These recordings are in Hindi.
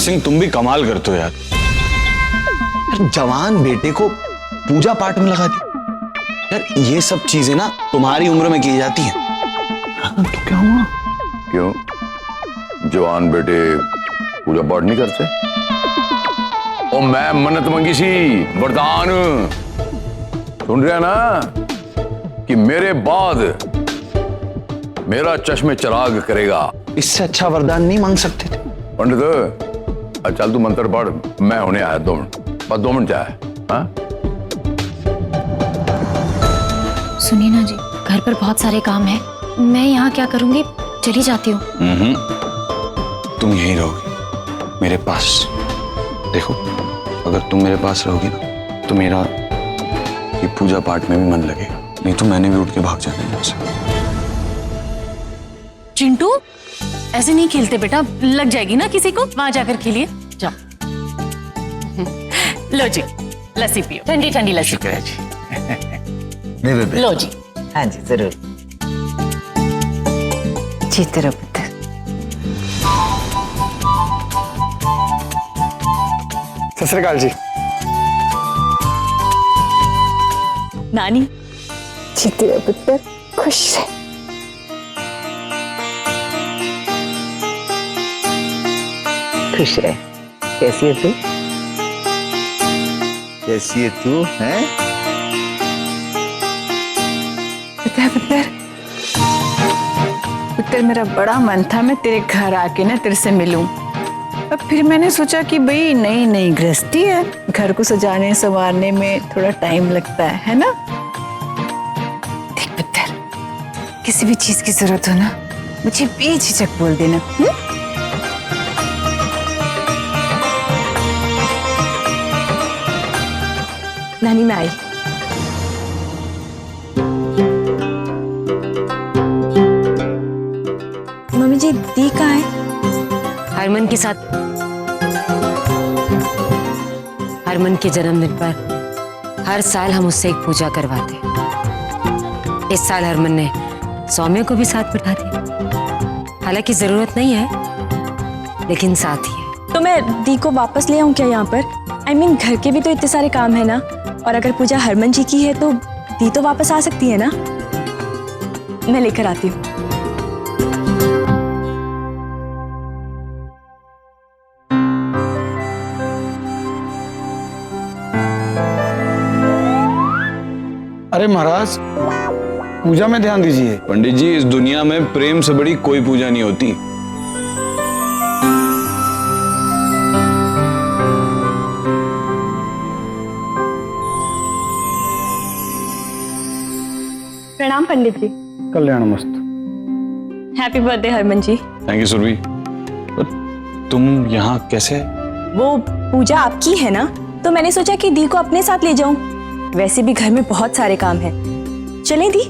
सिंह, तुम भी कमाल करते हो यार। जवान बेटे को पूजा पाठ में लगा दी यार। ये सब चीजें ना तुम्हारी उम्र में की जाती हैं। तो क्या हुआ? क्यों जवान बेटे पूजा पाठ नहीं करते? ओ मैं मन्नत मंगी सी, वरदान सुन रहे ना कि मेरे बाद मेरा चश्मे चिराग करेगा। इससे अच्छा वरदान नहीं मांग सकते थे? पंडित चल तू मंत्र पढ़, मैं होने आया 2 मिनट, बस 2 मिनट चाहे। हाँ सुनिए ना जी, घर पर बहुत सारे काम हैं, मैं यहाँ क्या करूँगी, चली जाती हूँ। तुम यहीं रहोगी मेरे पास। देखो अगर तुम मेरे पास रहोगी ना तो मेरा ये पूजा पाठ में भी मन लगेगा, नहीं तो मैंने भी उठ के भाग जाना है यहाँ से। चिंटू ऐसे नहीं खेलते बेटा, लग जाएगी ना किसी को, वहां जाकर खेलिए जाओ। लो जी लस्सी पियो, ठंडी ठंडी लस्सी। शुक्र है जी। लो जी। हाँ जी जरूर। जीते रहो पुत्र। सत श्री अकाल जी। नानी जीते रहो पुत्र, खुश रहे। खुश रहे। कैसी है तू? कैसी है तू? हैं? पुत्र पुत्र मेरा बड़ा मन था मैं तेरे घर आके ना तेरे से मिलूं। अब फिर मैंने सोचा कि भाई नई नई गृहस्थी है, घर को सजाने संवारने में थोड़ा टाइम लगता है ना। देख पुत्र, किसी भी चीज की जरूरत हो ना मुझे बेझिझक बोल देना। नानी मैं आई। मम्मी जी दी कहाँ है? हरमन के साथ। हरमन के जन्मदिन पर हर साल हम उससे एक पूजा करवाते। इस साल हरमन ने सौम्य को भी साथ बिठा दिया। हालांकि जरूरत नहीं है लेकिन साथ ही है। तो मैं दी को वापस ले आऊं क्या यहाँ पर? I mean, घर के भी तो इतने सारे काम है ना, और अगर पूजा हरमन जी की है तो दी तो वापस आ सकती है ना। मैं लेकर आती हूँ। अरे महाराज पूजा में ध्यान दीजिए। पंडित जी इस दुनिया में प्रेम से बड़ी कोई पूजा नहीं होती। प्रणाम पंडित जी। कल्याण मस्त। Happy birthday Harman ji. Thank you Surbhi. तुम यहाँ कैसे? वो पूजा आपकी है ना, तो मैंने सोचा कि दी को अपने साथ ले जाऊं। वैसे भी घर में बहुत सारे काम हैं। चलें दी?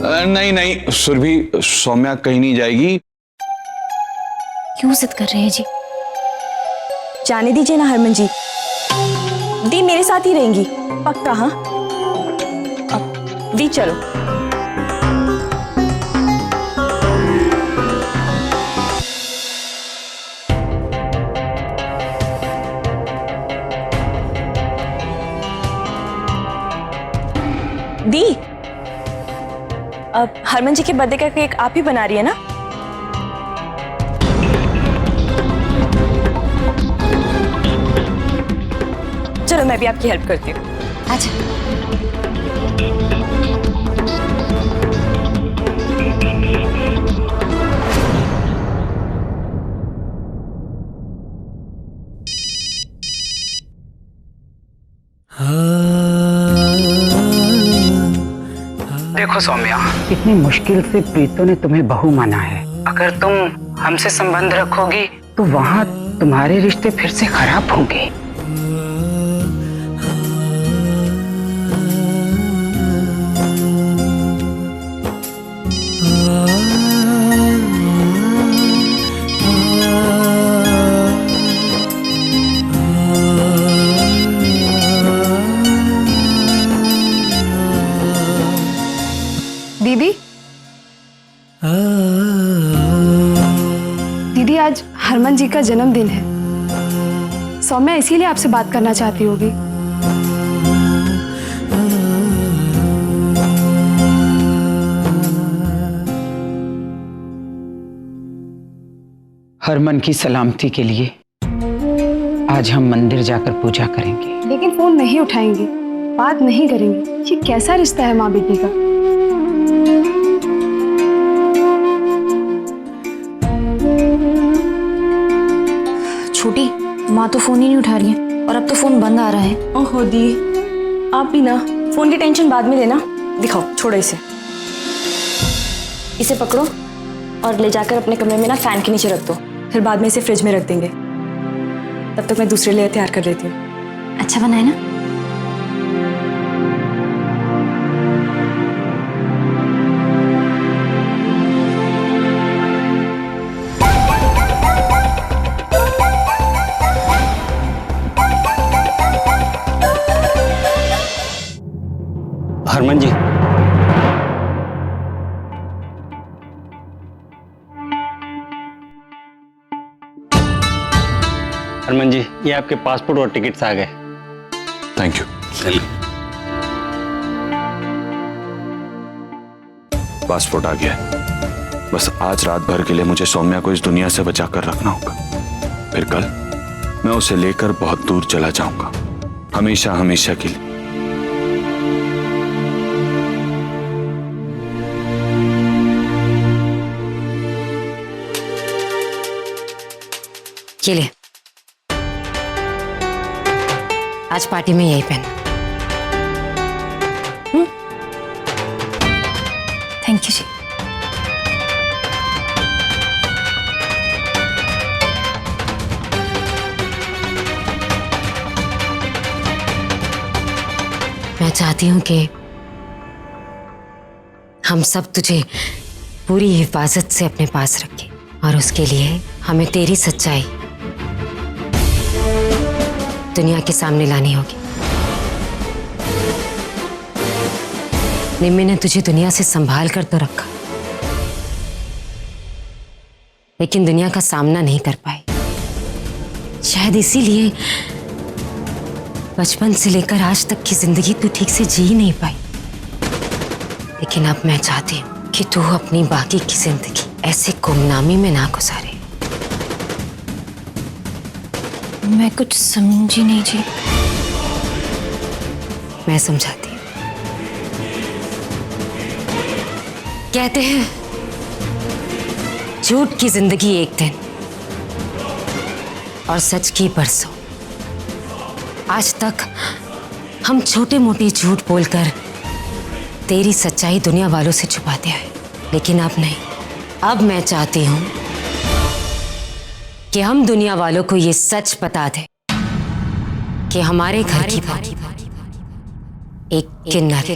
नहीं नहीं सुरभि, सौम्या कहीं नहीं जाएगी। क्यों जिद कर रहे हैं जी? जाने दीजिए ना हरमन जी, दी मेरे साथ ही रहेंगी पक्का। हाँ अब दी चलो। दी अब हरमन जी के बर्थडे का केक आप ही बना रही है ना? चलो मैं भी आपकी हेल्प करती हूँ। अच्छा देखो सौम्या, कितनी मुश्किल से प्रीतो ने तुम्हें बहू माना है। अगर तुम हमसे संबंध रखोगी तो वहाँ तुम्हारे रिश्ते फिर से खराब होंगे। दीदी, दीदी आज हरमन जी का जन्मदिन है। सौम्या इसीलिए आपसे बात करना चाहती होगी। हरमन की सलामती के लिए आज हम मंदिर जाकर पूजा करेंगे। लेकिन फोन नहीं उठाएंगी, बात नहीं करेंगी। ये कैसा रिश्ता है माँ बेटी का? छोटी माँ तो फोन ही नहीं उठा रही है और अब तो फोन बंद आ रहा है। ओहो दी, आप भी ना फोन की टेंशन बाद में लेना। दिखाओ, छोड़ो इसे। इसे पकड़ो और ले जाकर अपने कमरे में ना फैन के नीचे रख दो, फिर बाद में इसे फ्रिज में रख देंगे। तब तक मैं दूसरे लिए तैयार कर लेती हूँ। अच्छा बना है ना? हरमन जी, हरमन जी, ये आपके पासपोर्ट और टिकट्स आ गए। Thank you. पासपोर्ट आ गया है। बस आज रात भर के लिए मुझे सौम्या को इस दुनिया से बचा कर रखना होगा। फिर कल मैं उसे लेकर बहुत दूर चला जाऊंगा, हमेशा हमेशा के लिए। ये ले, आज पार्टी में यही पहना। थैंक यू जी। मैं चाहती हूं कि हम सब तुझे पूरी हिफाजत से अपने पास रखें, और उसके लिए हमें तेरी सच्चाई दुनिया के सामने लानी होगी। निम्मी ने तुझे दुनिया से संभाल कर तो रखा, लेकिन दुनिया का सामना नहीं कर पाई। शायद इसीलिए बचपन से लेकर आज तक की जिंदगी तू ठीक से जी नहीं पाई। लेकिन अब मैं चाहती हूं कि तू अपनी बाकी की जिंदगी ऐसे गुमनामी में ना गुजारे। मैं कुछ समझी नहीं जी। मैं समझाती हूँ। कहते हैं झूठ की जिंदगी एक दिन और सच की बरसों। आज तक हम छोटे मोटे झूठ बोलकर तेरी सच्चाई दुनिया वालों से छुपाते आए, लेकिन अब नहीं। अब मैं चाहती हूं कि हम दुनिया वालों को ये सच बता दें कि हमारे घर की बहू एक किन्नर है।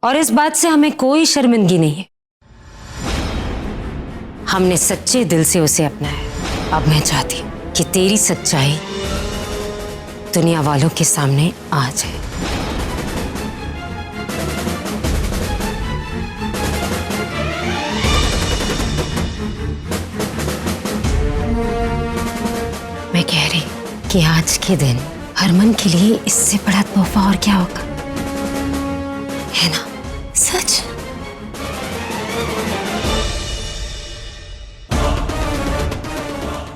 और इस बात से हमें कोई शर्मिंदगी नहीं है। हमने सच्चे दिल से उसे अपनाया। अब मैं चाहती हूं कि तेरी सच्चाई दुनिया वालों के सामने आ जाए। मैं कह रही कि आज के दिन हरमन के लिए इससे बड़ा तोहफा और क्या होगा, है ना? सच?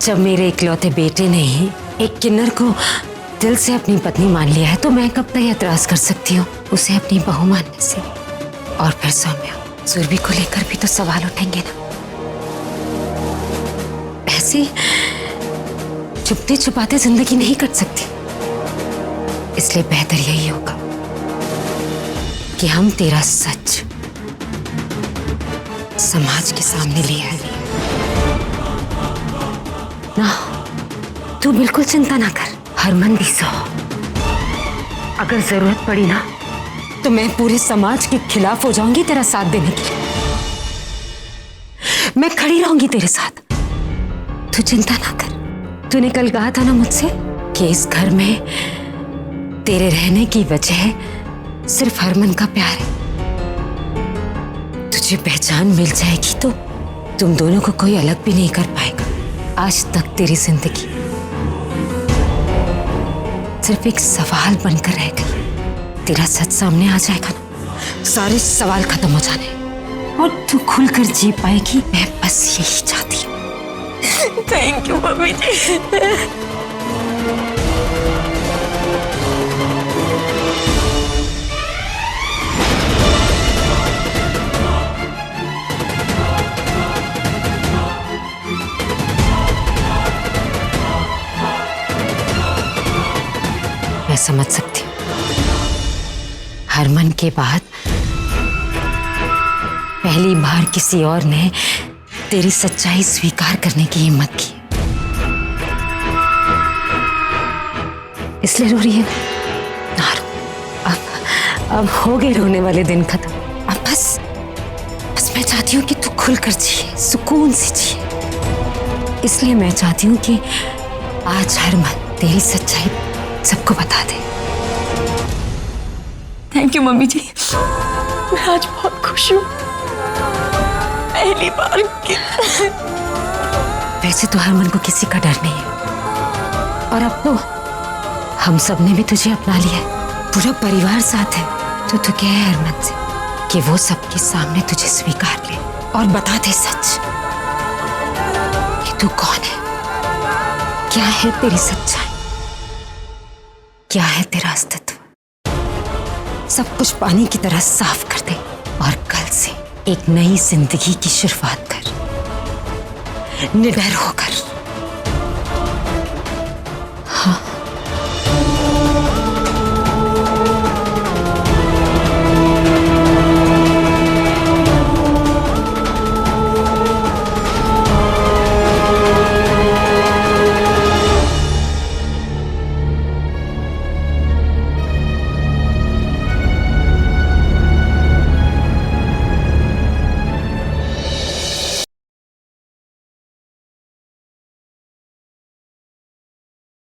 जब मेरे इकलौते बेटे ने ही एक किन्नर को दिल से अपनी पत्नी मान लिया है, तो मैं कब तक एतराज कर सकती हूँ उसे अपनी बहू मानने से? और फिर सौम्या, सुरभि को लेकर भी तो सवाल उठेंगे ना। ऐसे छुपते छुपाते जिंदगी नहीं कट सकती। इसलिए बेहतर यही होगा कि हम तेरा सच समाज के सामने ले आए ना। तू बिल्कुल चिंता ना कर, हरमन भी सो। अगर जरूरत पड़ी ना तो मैं पूरे समाज के खिलाफ हो जाऊंगी तेरा साथ देने के लिए। मैं खड़ी रहूंगी तेरे साथ। तू चिंता ना कर। तूने कल कहा था ना मुझसे कि इस घर में तेरे रहने की वजह सिर्फ हरमन का प्यार है। तुझे पहचान मिल जाएगी तो तुम दोनों को कोई अलग भी नहीं कर पाएगा। आज तक तेरी जिंदगी सिर्फ एक सवाल बनकर रह गई। तेरा सच सामने आ जाएगा ना, सारे सवाल खत्म हो जाने और तू खुलकर जी पाएगी। मैं बस यही चाहती हूँ। थैंक यू मम्मी जी। मैं समझ सकती हूँ, हरमन के बाद पहली बार किसी और ने तेरी सच्चाई स्वीकार करने की हिम्मत की, इसलिए रो रही है ना रो। अब हो गए रोने वाले दिन खत्म। अब बस मैं चाहती हूँ कि तू खुलकर जिए, सुकून से जिए। इसलिए मैं चाहती हूँ कि आज हरमन तेरी सच्चाई सबको बता दे। थैंक यू मम्मी जी, मैं आज बहुत खुश हूँ। पहली बार की। वैसे तो हरमन को किसी का डर नहीं है, और अब तो हम सब ने भी तुझे अपना लिया है, पूरा परिवार साथ है। तो कह हरमन से कि वो सबके सामने तुझे स्वीकार ले और बता दे सच कि तू कौन है, क्या है तेरी सच्चाई, क्या है तेरा अस्तित्व। सब कुछ पानी की तरह साफ कर दे और कल से एक नई जिंदगी की शुरुआत कर, निडर होकर।